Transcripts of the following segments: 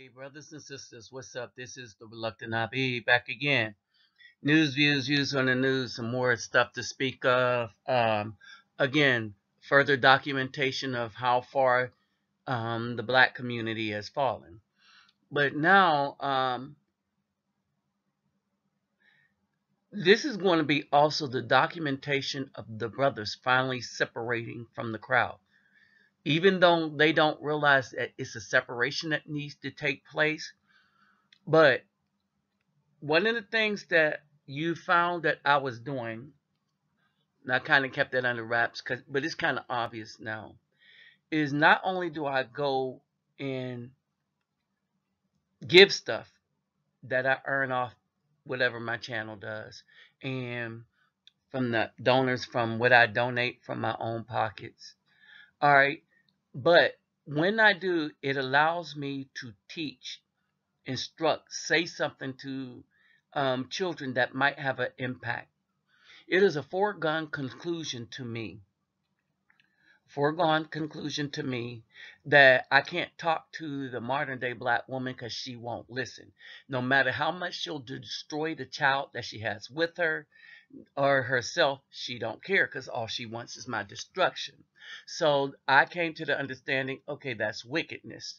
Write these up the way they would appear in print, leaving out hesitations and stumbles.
Hey, brothers and sisters, what's up? This is the Reluctant IB back again. News, views on the news, some more stuff to speak of. Again, further documentation of how far the black community has fallen. But now, this is going to be also the documentation of the brothers finally separating from the crowd. Even though they don't realize that it's a separation that needs to take place, but one of the things that you found that I was doing, and I kind of kept that under wraps, but it's kind of obvious now, is not only do I go and give stuff that I earn off whatever my channel does, and from the donors, from what I donate from my own pockets. All right, but when I do, it allows me to teach, instruct, say something to children that might have an impact. It is a foregone conclusion to me that I can't talk to the modern day black woman because she won't listen. No matter how much she'll destroy the child that she has with her or herself, she don't care because all she wants is my destruction. So I came to the understanding, okay, that's wickedness.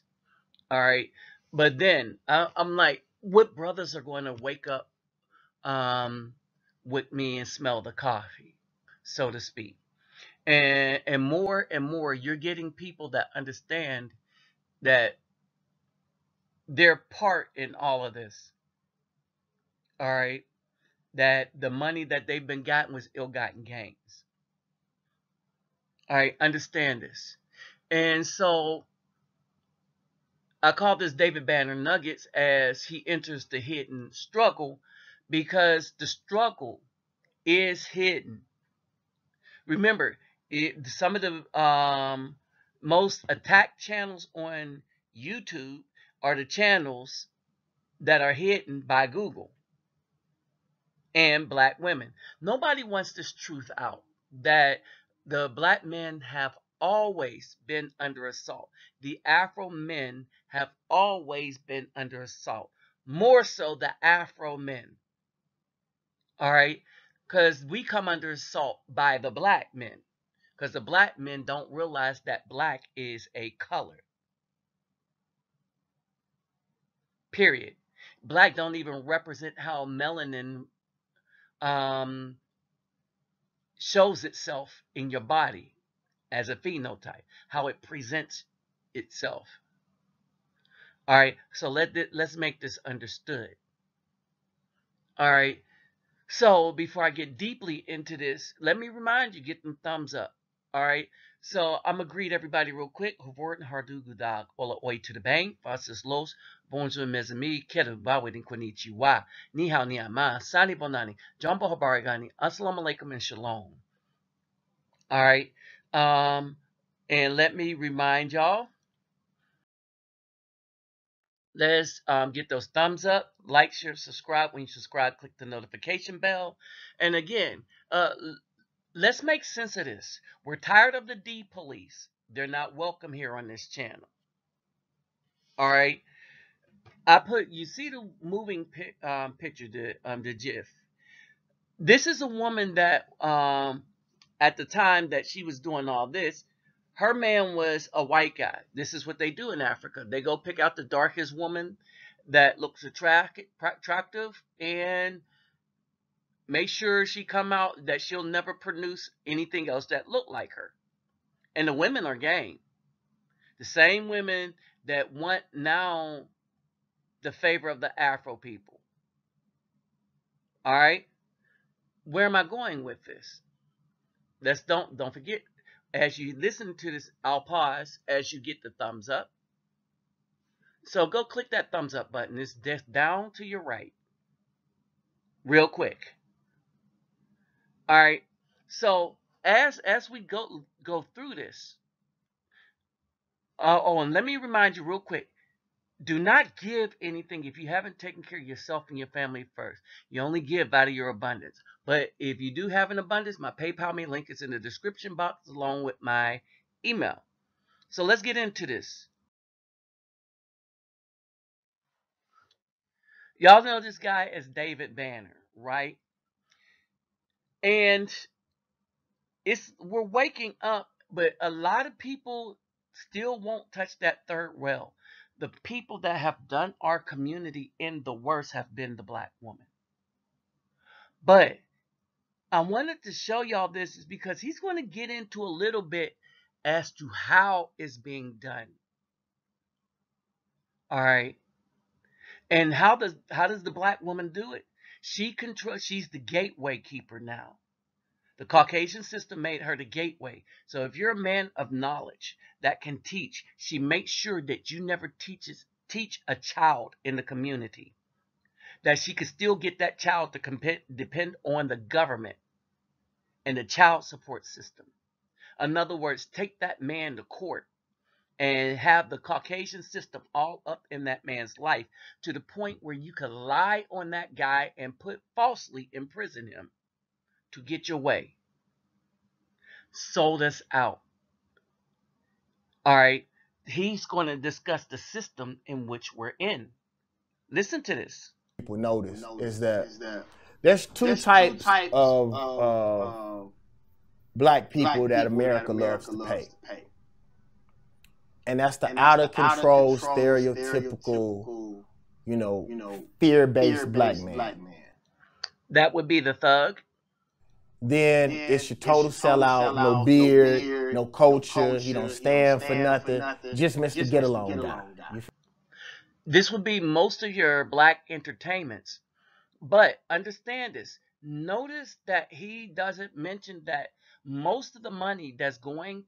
All right. But then I'm like, what brothers are going to wake up um, with me and smell the coffee, so to speak? And more, you're getting people that understand that they're part in all of this. All right, that the money that they've been gotten was ill-gotten gains. All right, understand this. And so I call this David Banner Nuggets as he enters the hidden struggle, because the struggle is hidden. Remember, some of the most attacked channels on YouTube are the channels that are hidden by Google and black women. Nobody wants this truth out, that the black men have always been under assault. The Afro men have always been under assault. More so the Afro men. All right? Because we come under assault by the black men. Because the black men don't realize that black is a color. Period. Black don't even represent how melanin um, shows itself in your body as a phenotype, how it presents itself. All right, so let's make this understood. All right, so before I get deeply into this, let me remind you, get them thumbs up. All right, so I'm gonna greet everybody real quick. Hovorten hardugudag ola oi to the bang, fasis los, bonjour mes amis, kedu bawit and konnichiwa, ni hao ni ama, sani bonani, jumbo habarigani, assalamu alaikum and shalom. All right, and let me remind y'all, let's get those thumbs up, like, share, subscribe. When you subscribe, click the notification bell. And again, let's make sense of this. We're tired of the D police. They're not welcome here on this channel. All right. You see the moving picture, the GIF. This is a woman that at the time that she was doing all this, her man was a white guy. This is what they do in Africa. They go pick out the darkest woman that looks attractive and make sure she come out that she'll never produce anything else that look like her. And the women are game. The same women that want now the favor of the Afro people. All right? Where am I going with this? Don't forget, as you listen to this, I'll pause as you get the thumbs up. So go click that thumbs up button. It's down to your right. Real quick. All right. So as we go through this, and let me remind you real quick. Do not give anything if you haven't taken care of yourself and your family first. You only give out of your abundance. But if you do have an abundance, my PayPal link is in the description box along with my email. So let's get into this. Y'all know this guy as David Banner, right? And we're waking up, but a lot of people still won't touch that third rail. The people that have done our community in the worst have been the black woman. But I wanted to show y'all this is because he's going to get into a little bit as to how it's being done. All right. And how does the black woman do it? She's the gateway keeper now. The Caucasian system made her the gateway. So if you're a man of knowledge that can teach, she makes sure that you never teach a child in the community. That she could still get that child to depend on the government and the child support system. In other words, take that man to court and have the Caucasian system all up in that man's life to the point where you could lie on that guy and falsely imprison him to get your way. Sold us out. All right. He's going to discuss the system in which we're in. Listen to this. People notice is that there's two types of black people that America loves to pay. And that's the out of control, stereotypical, fear-based black man. That would be the thug. Then it's your total sellout, no beard, no culture, he don't stand for nothing, just Mr. Get Along guy. This would be most of your black entertainments. But understand this. Notice that he doesn't mention that most of the money that's going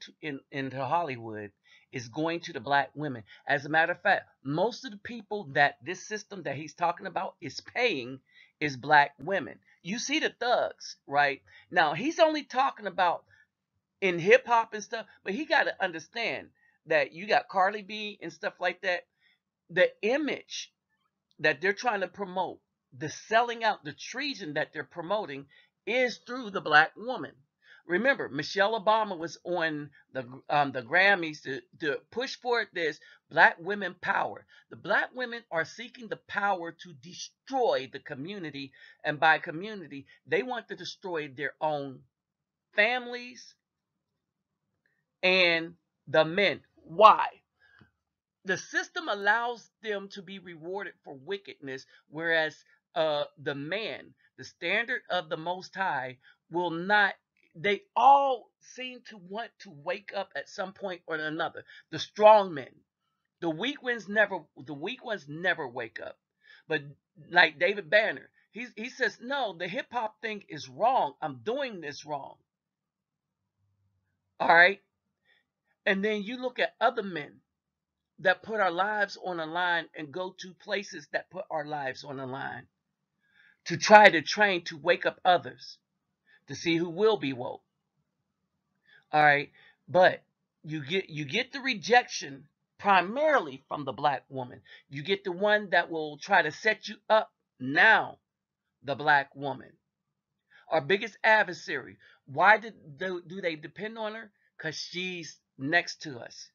into Hollywood is going to the black women. As a matter of fact, most of the people that this system that he's talking about is paying is black women. You see the thugs, right? Now, he's only talking about in hip hop and stuff, but he got to understand that you got Cardi B and stuff like that. The image that they're trying to promote, the selling out, the treason that they're promoting is through the black woman. Remember, Michelle Obama was on the Grammys to push forward this black women power. The black women are seeking the power to destroy the community. And by community, they want to destroy their own families and the men. Why? The system allows them to be rewarded for wickedness, whereas the man, the standard of the Most High, will not. They all seem to want to wake up at some point or another. The strong men, the weak ones never wake up. But like David Banner, he says, no, the hip hop thing is wrong. I'm doing this wrong. All right. And then you look at other men that put our lives on the line and go to places that put our lives on the line to try to train to wake up others to see who will be woke. All right, but you get the rejection primarily from the black woman. You get the one that will try to set you up now, the black woman. Our biggest adversary. Why do they depend on her? Because she's next to us.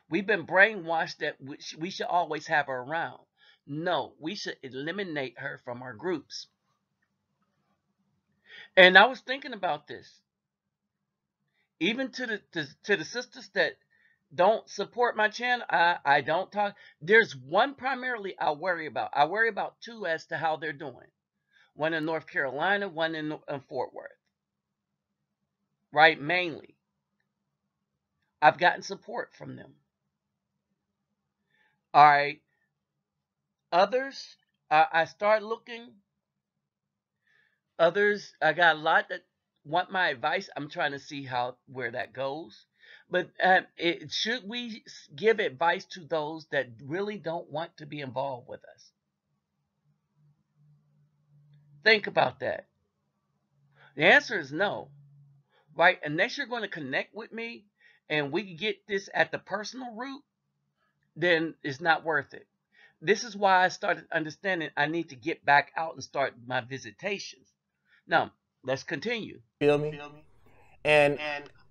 We've been brainwashed that we should always have her around. No, we should eliminate her from our groups. And I was thinking about this. Even to the sisters that don't support my channel, I don't talk. There's one primarily I worry about. I worry about two as to how they're doing. One in North Carolina, one in Fort Worth. Right, mainly. I've gotten support from them. All right. Others, I start looking. Others, I got a lot that want my advice. I'm trying to see where that goes. But should we give advice to those that really don't want to be involved with us? Think about that. The answer is no. Right? Unless you're going to connect with me and we can get this at the personal root, then it's not worth it. This is why I started understanding I need to get back out and start my visitations. Now, let's continue. Feel me? And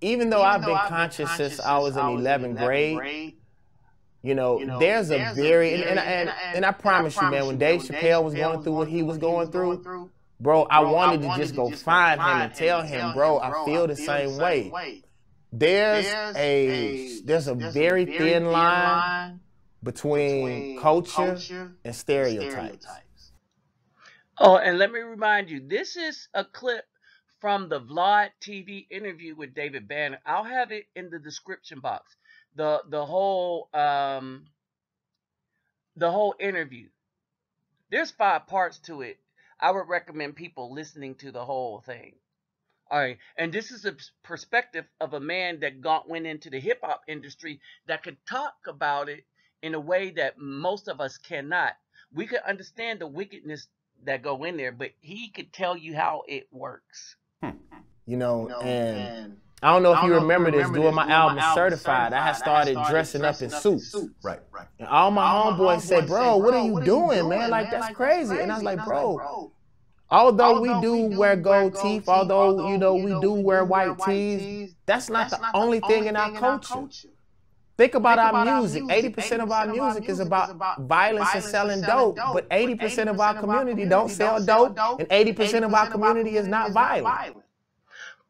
even though I've been conscious since I was in 11th grade, You know, there's a very and I promise you, man, when Dave Chappelle was going through what he was going through, bro, I wanted to just go find him and tell him, bro, I feel the same way. There's a very thin line between culture and stereotypes. Oh, and let me remind you, this is a clip from the Vlad TV interview with David Banner. I'll have it in the description box. The whole interview. There's 5 parts to it. I would recommend people listening to the whole thing. All right, and this is a perspective of a man that went into the hip hop industry that could talk about it in a way that most of us cannot. We could understand the wickedness that go in there, but he could tell you how it works. You know, and I don't know if you remember this, doing my album Certified, I had started dressing up in suits. Right. And all my homeboys said, bro, what are you doing, man? Like, that's crazy. And I was like, bro, although we do wear gold teeth, although, you know, we do wear white tees, that's not the only thing in our culture. Think about our music. 80% of our music is about violence and selling dope, but 80% of our community don't sell dope, and 80% of our community is not violent.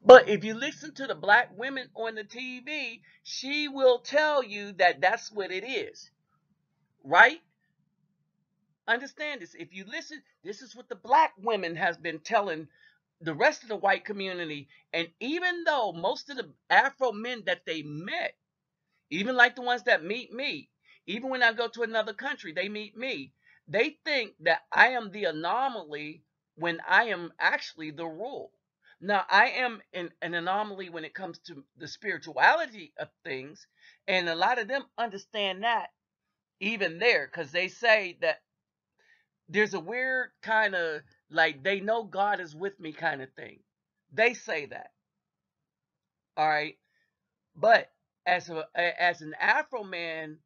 But if you listen to the black women on the TV, she will tell you that that's what it is, right? Understand this. If you listen, this is what the black women has been telling the rest of the white community. And even though most of the Afro men that they met, even like the ones that meet me, even when I go to another country, they meet me, they think that I am the anomaly when I am actually the rule. Now, I am an anomaly when it comes to the spirituality of things, and a lot of them understand that even there, because they say that there's a weird kind of, like, they know God is with me kind of thing. They say that. All right. But as an Afro man,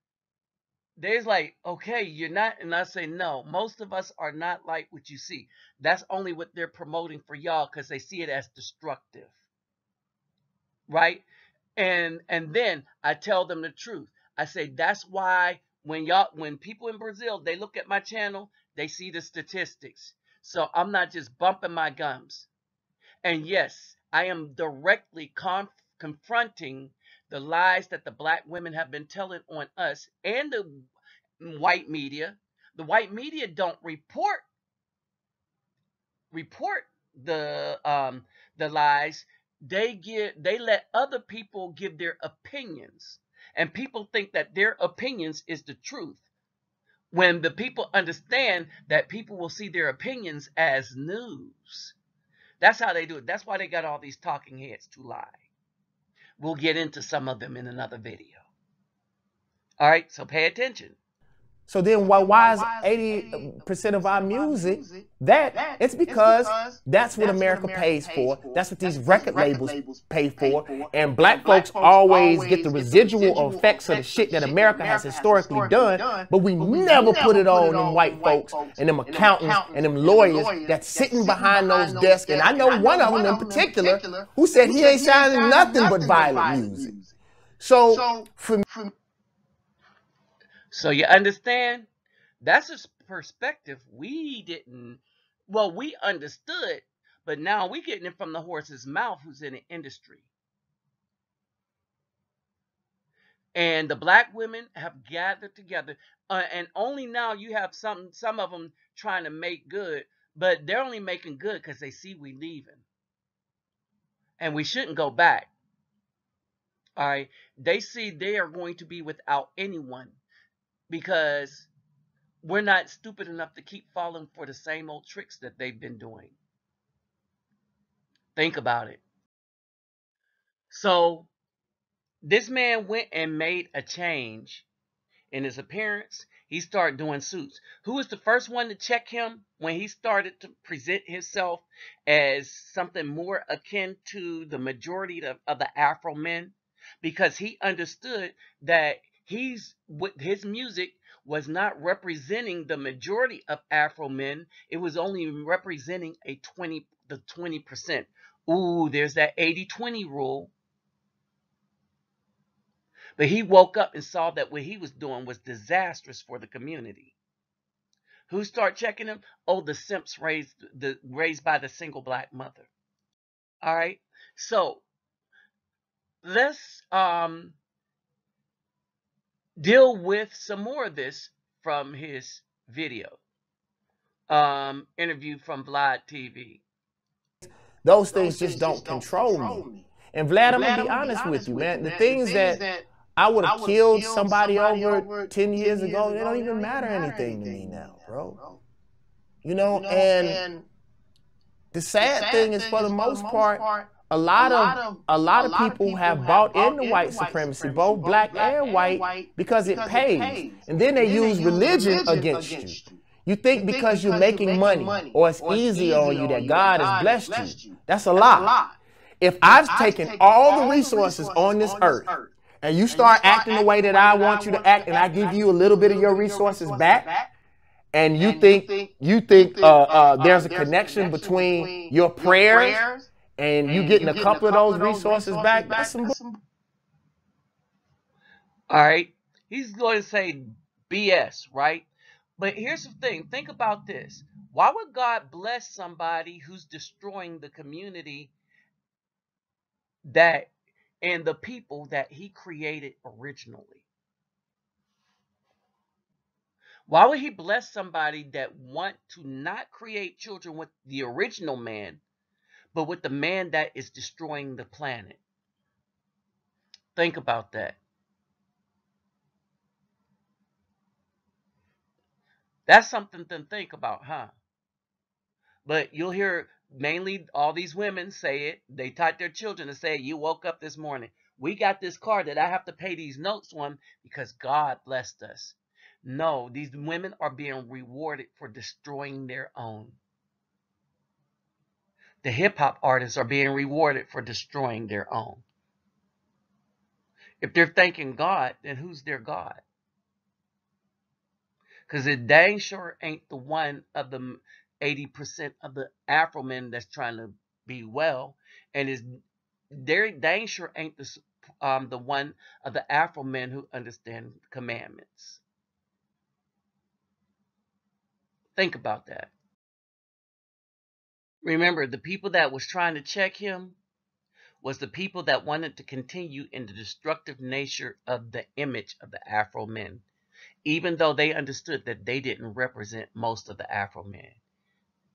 there's like, okay, you're not, and I say, no, most of us are not like what you see. That's only what they're promoting for y'all because they see it as destructive. Right? And then I tell them the truth. I say, that's why when people in Brazil, they look at my channel, they see the statistics. So I'm not just bumping my gums. And yes, I am directly confronting the lies that the black women have been telling on us and the white media. The white media don't report the lies. They let other people give their opinions, and people think that their opinions is the truth. When the people understand that people will see their opinions as news. That's how they do it. That's why they got all these talking heads to lie. We'll get into some of them in another video. All right, so pay attention. So then why is 80% of our music that? It's because that's what America pays for. That's what these record labels pay for. And black folks always get the residual effects of the shit that America has historically done, but we never put it on them white folks and them accountants and them lawyers that's sitting behind those desks. And I know one of them in particular who said he ain't signing nothing but violent music. So So you understand? That's a perspective we didn't, well, we understood, but now we're getting it from the horse's mouth who's in the industry. And the black women have gathered together, and only now you have some of them trying to make good, but they're only making good because they see we leaving. And we shouldn't go back. All right? They see they are going to be without anyone. Because we're not stupid enough to keep falling for the same old tricks that they've been doing. Think about it. So this man went and made a change in his appearance. He started doing suits. Who was the first one to check him when he started to present himself as something more akin to the majority of the Afro men? Because he understood that with his music was not representing the majority of Afro men. It was only representing the 20%. Ooh, there's that 80-20 rule. But he woke up and saw that what he was doing was disastrous for the community. Who start checking him? Oh, the simps raised by the single black mother. All right. So let's deal with some more of this from his video. Interview from Vlad TV. Those things just don't control me. And Vlad, I'm going to be honest with you, man. The things that I would have killed somebody over 10 years ago, they don't even matter anything to me now, bro. You know, and the sad thing is, for the most part, a lot of people have bought into white supremacy, both black and white, because it pays. And then they use religion against you. You think because you're making money or it's easy on you that God has blessed you. That's a lie. If I've taken all the resources on this earth and you start acting the way that I want you to act, and I give you a little bit of your resources back, and you think there's a connection between your prayers and you getting a couple of those resources back, that's some all right. He's going to say BS, right? But here's the thing. Think about this. Why would God bless somebody who's destroying the community that and the people that he created originally? Why would he bless somebody that want to not create children with the original man, but with the man that is destroying the planet? Think about that. That's something to think about, huh? But you'll hear mainly all these women say it. They taught their children to say, you woke up this morning. We got this car that I have to pay these notes on because God blessed us. No, these women are being rewarded for destroying their own. The hip-hop artists are being rewarded for destroying their own. If they're thanking God, then who's their God? Because it dang sure ain't the one of the 80% of the Afro men that's trying to be well, and is dang sure ain't the one of the Afro men who understand commandments. Think about that. Remember, the people that was trying to check him was the people that wanted to continue in the destructive nature of the image of the Afro men, even though they understood that they didn't represent most of the Afro men.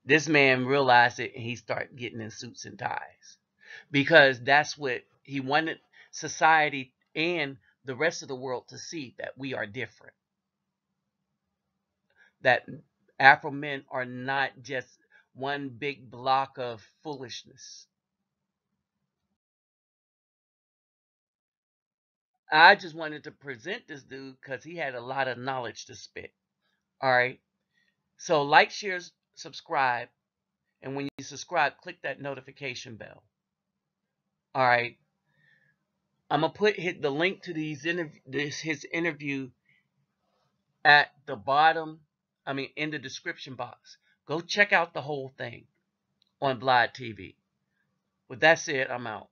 This man realized it, and he started getting in suits and ties, because that's what he wanted society and the rest of the world to see, that we are different. That Afro men are not just one big block of foolishness. I just wanted to present this dude because he had a lot of knowledge to spit. All right. So like, share, subscribe. And when you subscribe, click that notification bell. All right. I'm going to hit the link to his interview at the bottom. In the description box. Go check out the whole thing on Vlad TV. With that said, I'm out.